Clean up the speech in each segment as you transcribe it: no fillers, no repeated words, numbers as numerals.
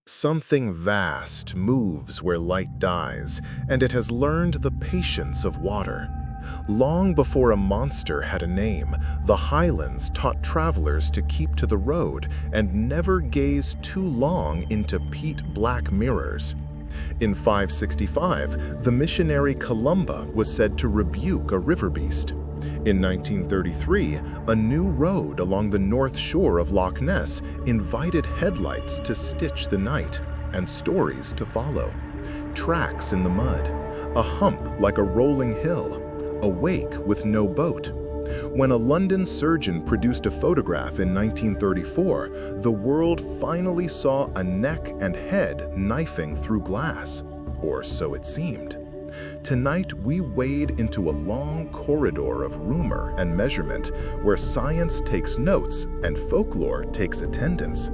Something vast moves where light dies, and it has learned the patience of water. Long before a monster had a name, the Highlands taught travelers to keep to the road and never gaze too long into peat black mirrors. In 565, the missionary Columba was said to rebuke a river beast. In 1933, a new road along the north shore of Loch Ness invited headlights to stitch the night, and stories to follow. Tracks in the mud, a hump like a rolling hill, a wake with no boat. When a London surgeon produced a photograph in 1934, the world finally saw a neck and head knifing through glass, or so it seemed. Tonight, we wade into a long corridor of rumor and measurement where science takes notes and folklore takes attendance.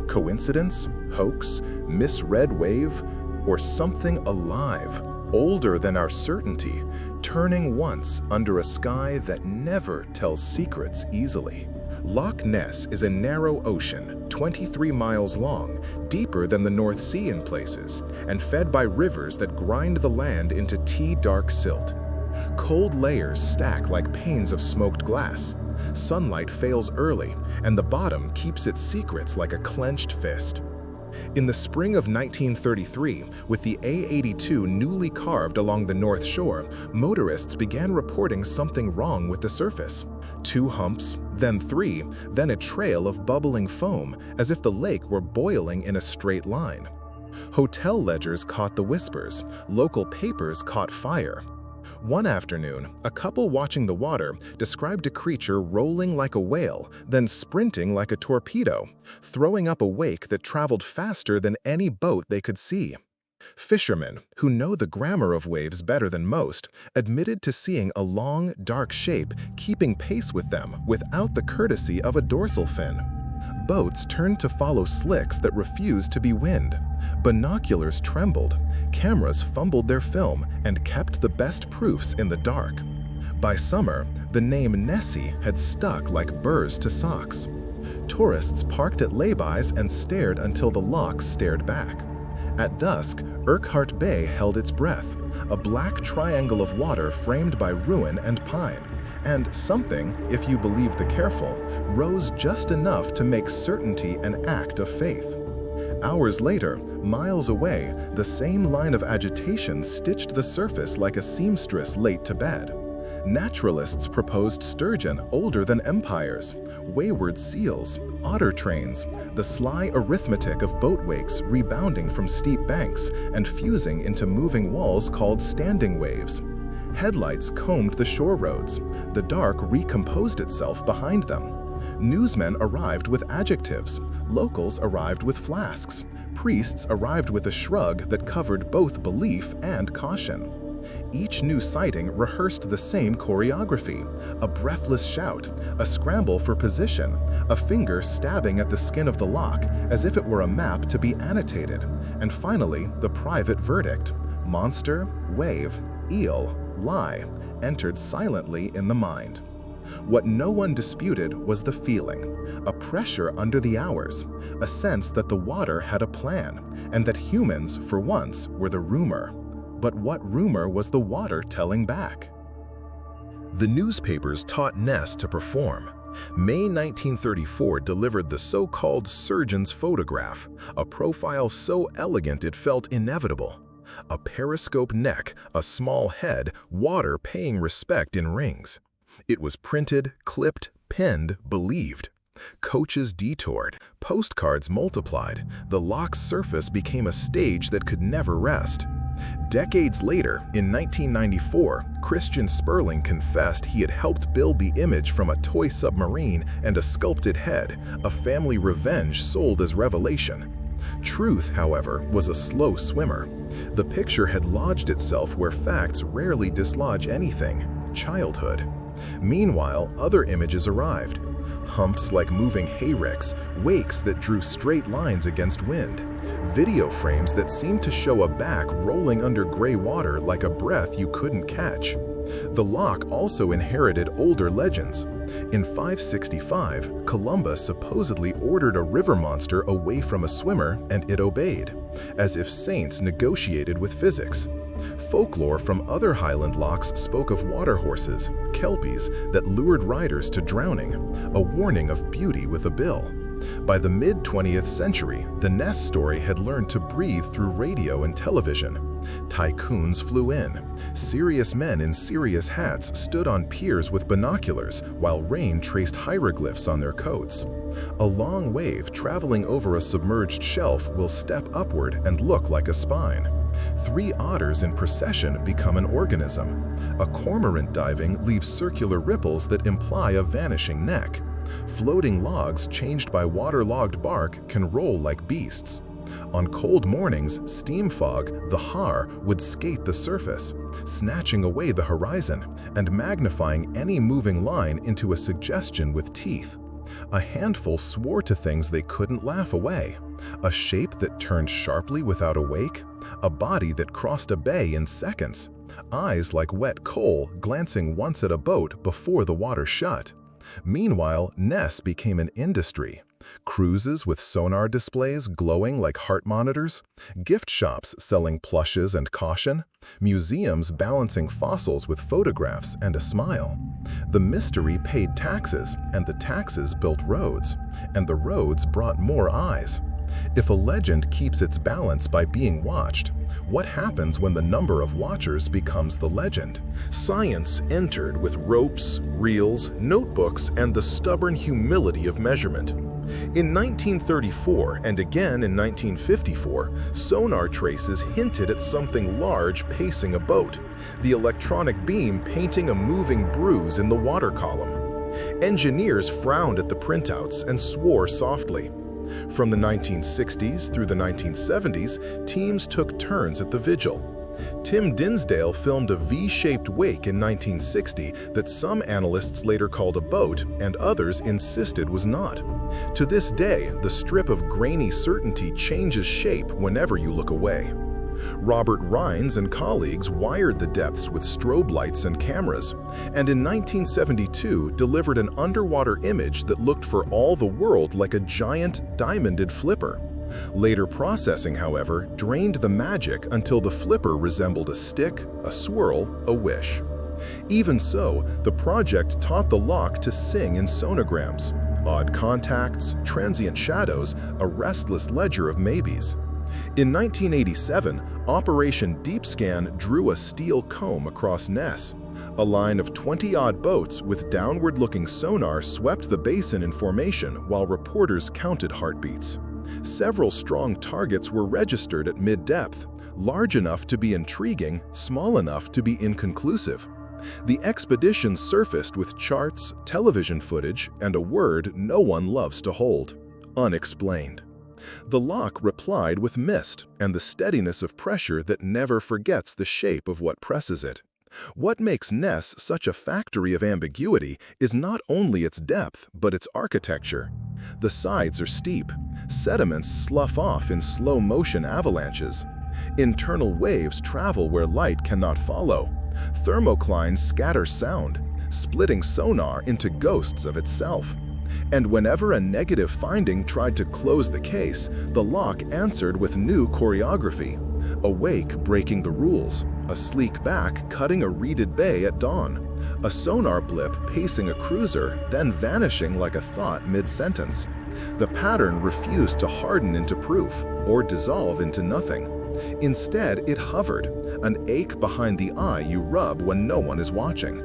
Coincidence, hoax, misread wave, or something alive, older than our certainty, turning once under a sky that never tells secrets easily. Loch Ness is a narrow ocean, 23 miles long, deeper than the North Sea in places, and fed by rivers that grind the land into tea-dark silt. Cold layers stack like panes of smoked glass. Sunlight fails early, and the bottom keeps its secrets like a clenched fist. In the spring of 1933, with the A82 newly carved along the North Shore, motorists began reporting something wrong with the surface. 2 humps, then 3, then a trail of bubbling foam, as if the lake were boiling in a straight line. Hotel ledgers caught the whispers, local papers caught fire. One afternoon, a couple watching the water described a creature rolling like a whale, then sprinting like a torpedo, throwing up a wake that traveled faster than any boat they could see. Fishermen, who know the grammar of waves better than most, admitted to seeing a long, dark shape keeping pace with them without the courtesy of a dorsal fin. Boats turned to follow slicks that refused to be wind. Binoculars trembled, cameras fumbled their film, and kept the best proofs in the dark. By summer, the name Nessie had stuck like burrs to socks. Tourists parked at laybys and stared until the locks stared back. At dusk, Urquhart Bay held its breath, a black triangle of water framed by ruin and pine. And something, if you believe the careful, rose just enough to make certainty an act of faith. Hours later, miles away, the same line of agitation stitched the surface like a seamstress late to bed. Naturalists proposed sturgeon older than empires, wayward seals, otter trains, the sly arithmetic of boat wakes rebounding from steep banks and fusing into moving walls called standing waves. Headlights combed the shore roads. The dark recomposed itself behind them. Newsmen arrived with adjectives. Locals arrived with flasks. Priests arrived with a shrug that covered both belief and caution. Each new sighting rehearsed the same choreography: a breathless shout, a scramble for position, a finger stabbing at the skin of the loch as if it were a map to be annotated, and finally the private verdict: monster, wave, eel, lie, entered silently in the mind. What no one disputed was the feeling, a pressure under the hours, a sense that the water had a plan, and that humans, for once, were the rumor. But what rumor was the water telling back? The newspapers taught Ness to perform. May 1934 delivered the so-called surgeon's photograph, a profile so elegant it felt inevitable. A periscope neck, a small head, water paying respect in rings. It was printed, clipped, pinned, believed. Coaches detoured, postcards multiplied, the loch's surface became a stage that could never rest. Decades later, in 1994, Christian Sperling confessed he had helped build the image from a toy submarine and a sculpted head, a family revenge sold as revelation. Truth, however, was a slow swimmer. The picture had lodged itself where facts rarely dislodge anything: childhood. Meanwhile, other images arrived. Humps like moving hayricks, wakes that drew straight lines against wind, video frames that seemed to show a back rolling under gray water like a breath you couldn't catch. The loch also inherited older legends: In 565, Columbus supposedly ordered a river monster away from a swimmer, and it obeyed, as if saints negotiated with physics. Folklore from other Highland lochs spoke of water horses, kelpies, that lured riders to drowning, a warning of beauty with a bill. By the mid-20th century, the Ness story had learned to breathe through radio and television. Tycoons flew in. Serious men in serious hats stood on piers with binoculars while rain traced hieroglyphs on their coats. A long wave traveling over a submerged shelf will step upward and look like a spine. 3 otters in procession become an organism. A cormorant diving leaves circular ripples that imply a vanishing neck. Floating logs changed by waterlogged bark can roll like beasts. On cold mornings, steam fog, the har, would skate the surface, snatching away the horizon and magnifying any moving line into a suggestion with teeth. A handful swore to things they couldn't laugh away. A shape that turned sharply without a wake, a body that crossed a bay in seconds, eyes like wet coal glancing once at a boat before the water shut. Meanwhile, Ness became an industry. Cruises with sonar displays glowing like heart monitors, gift shops selling plushes and caution, museums balancing fossils with photographs and a smile. The mystery paid taxes, and the taxes built roads, and the roads brought more eyes. If a legend keeps its balance by being watched, what happens when the number of watchers becomes the legend? Science entered with ropes, reels, notebooks, and the stubborn humility of measurement. In 1934 and again in 1954, sonar traces hinted at something large pacing a boat, the electronic beam painting a moving bruise in the water column. Engineers frowned at the printouts and swore softly. From the 1960s through the 1970s, teams took turns at the vigil. Tim Dinsdale filmed a V-shaped wake in 1960 that some analysts later called a boat and others insisted was not. To this day, the strip of grainy certainty changes shape whenever you look away. Robert Rines and colleagues wired the depths with strobe lights and cameras, and in 1972 delivered an underwater image that looked for all the world like a giant diamonded flipper. Later processing, however, drained the magic until the flipper resembled a stick, a swirl, a wish. Even so, the project taught the loch to sing in sonograms, odd contacts, transient shadows, a restless ledger of maybes. In 1987, Operation Deep Scan drew a steel comb across Ness. A line of 20-odd boats with downward-looking sonar swept the basin in formation while reporters counted heartbeats. Several strong targets were registered at mid-depth, large enough to be intriguing, small enough to be inconclusive. The expedition surfaced with charts, television footage, and a word no one loves to hold: unexplained. The loch replied with mist and the steadiness of pressure that never forgets the shape of what presses it. What makes Ness such a factory of ambiguity is not only its depth, but its architecture. The sides are steep. Sediments slough off in slow-motion avalanches. Internal waves travel where light cannot follow. Thermoclines scatter sound, splitting sonar into ghosts of itself. And whenever a negative finding tried to close the case, the loch answered with new choreography. A wake breaking the rules, a sleek back cutting a reeded bay at dawn, a sonar blip pacing a cruiser, then vanishing like a thought mid-sentence. The pattern refused to harden into proof or dissolve into nothing. Instead, it hovered, an ache behind the eye you rub when no one is watching.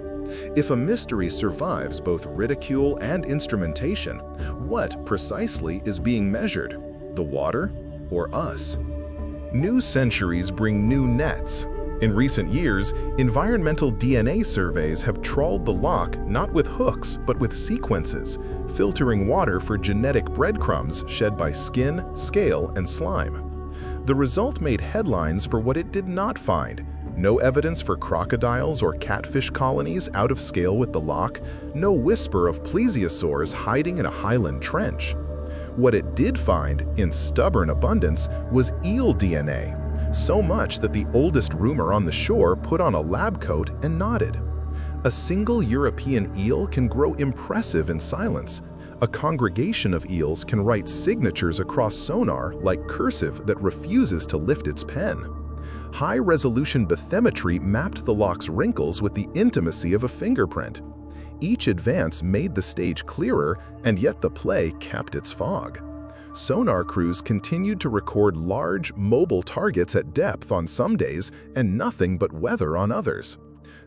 If a mystery survives both ridicule and instrumentation, what precisely is being measured? The water or us? New centuries bring new nets. In recent years, environmental DNA surveys have trawled the loch not with hooks but with sequences, filtering water for genetic breadcrumbs shed by skin, scale, and slime. The result made headlines for what it did not find: no evidence for crocodiles or catfish colonies out of scale with the loch, no whisper of plesiosaurs hiding in a Highland trench. What it did find, in stubborn abundance, was eel DNA, so much that the oldest roomer on the shore put on a lab coat and nodded. A single European eel can grow impressive in silence. A congregation of eels can write signatures across sonar like cursive that refuses to lift its pen. High-resolution bathymetry mapped the loch's wrinkles with the intimacy of a fingerprint. Each advance made the stage clearer, and yet the play kept its fog. Sonar crews continued to record large, mobile targets at depth on some days and nothing but weather on others.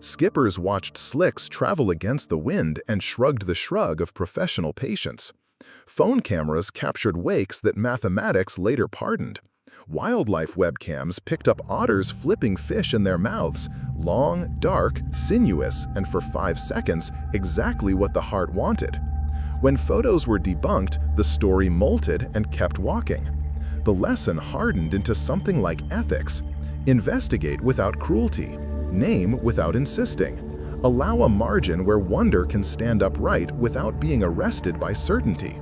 Skippers watched slicks travel against the wind and shrugged the shrug of professional patience. Phone cameras captured wakes that mathematics later pardoned. Wildlife webcams picked up otters flipping fish in their mouths, long, dark, sinuous, and for 5 seconds, exactly what the heart wanted. When photos were debunked, the story molted and kept walking. The lesson hardened into something like ethics. Investigate without cruelty. Name without insisting. Allow a margin where wonder can stand upright without being arrested by certainty.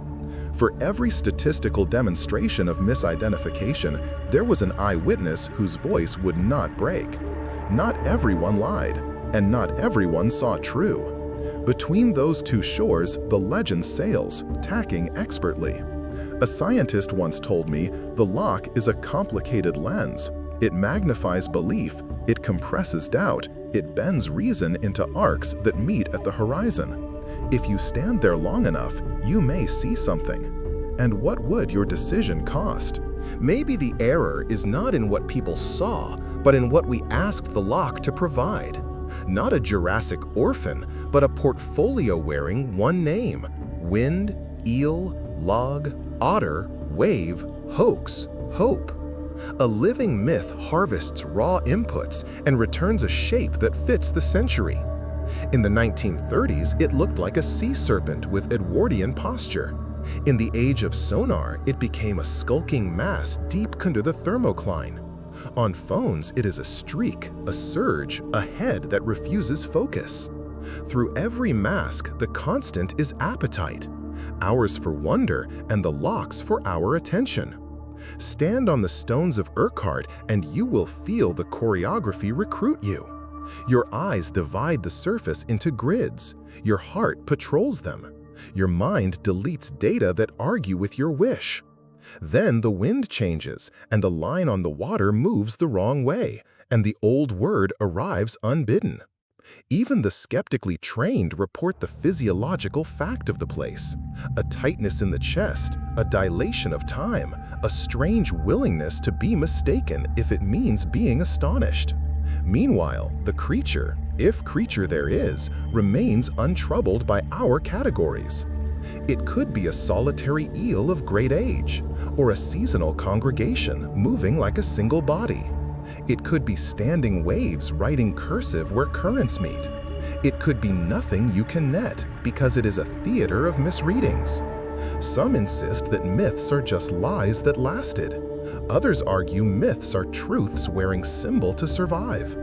For every statistical demonstration of misidentification, there was an eyewitness whose voice would not break. Not everyone lied, and not everyone saw true. Between those two shores, the legend sails, tacking expertly. A scientist once told me, the loch is a complicated lens. It magnifies belief, it compresses doubt, it bends reason into arcs that meet at the horizon. If you stand there long enough, you may see something. And what would your decision cost? Maybe the error is not in what people saw, but in what we asked the loch to provide. Not a Jurassic orphan, but a portfolio wearing one name: wind, eel, log, otter, wave, hoax, hope. A living myth harvests raw inputs and returns a shape that fits the century. In the 1930s, it looked like a sea serpent with Edwardian posture. In the age of sonar, it became a skulking mass deep under the thermocline. On phones, it is a streak, a surge, a head that refuses focus. Through every mask, the constant is appetite. Ours for wonder and the loch's for our attention. Stand on the stones of Urquhart and you will feel the choreography recruit you. Your eyes divide the surface into grids. Your heart patrols them. Your mind deletes data that argue with your wish. Then the wind changes, and the line on the water moves the wrong way, and the old word arrives unbidden. Even the skeptically trained report the physiological fact of the place: a tightness in the chest, a dilation of time, a strange willingness to be mistaken if it means being astonished. Meanwhile, the creature, if creature there is, remains untroubled by our categories. It could be a solitary eel of great age, or a seasonal congregation moving like a single body. It could be standing waves writing cursive where currents meet. It could be nothing you can net because it is a theater of misreadings. Some insist that myths are just lies that lasted. Others argue myths are truths wearing symbol to survive.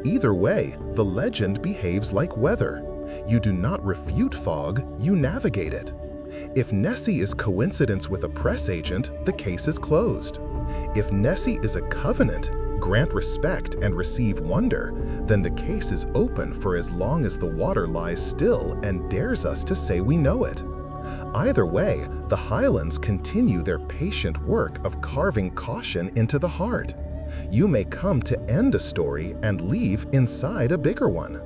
Either way, the legend behaves like weather. You do not refute fog, you navigate it. If Nessie is coincidence with a press agent, the case is closed. If Nessie is a covenant, grant respect and receive wonder, then the case is open for as long as the water lies still and dares us to say we know it. Either way, the Highlands continue their patient work of carving caution into the heart. You may come to end a story and leave inside a bigger one.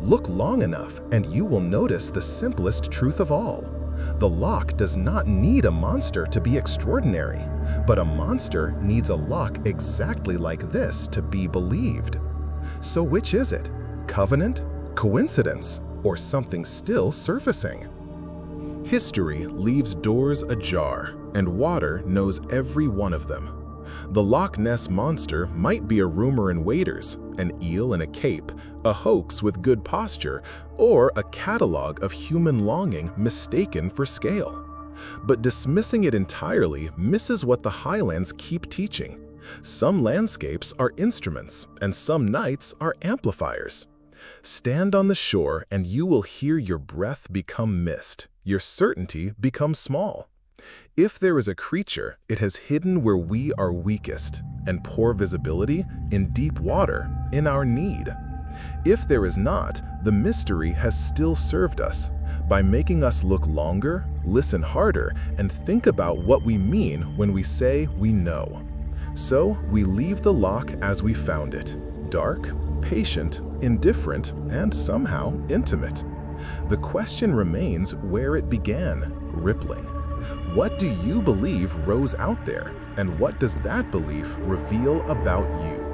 Look long enough and you will notice the simplest truth of all. The loch does not need a monster to be extraordinary, but a monster needs a loch exactly like this to be believed. So which is it? Covenant, coincidence, or something still surfacing? History leaves doors ajar, and water knows every one of them. The Loch Ness monster might be a rumor in waders, an eel in a cape, a hoax with good posture, or a catalog of human longing mistaken for scale. But dismissing it entirely misses what the Highlands keep teaching. Some landscapes are instruments, and some nights are amplifiers. Stand on the shore and you will hear your breath become mist, your certainty become small. If there is a creature, it has hidden where we are weakest, and poor visibility in deep water, in our need. If there is not, the mystery has still served us by making us look longer, listen harder, and think about what we mean when we say we know. So we leave the loch as we found it, dark, patient, indifferent, and somehow intimate. The question remains where it began, rippling. What do you believe rose out there, and what does that belief reveal about you?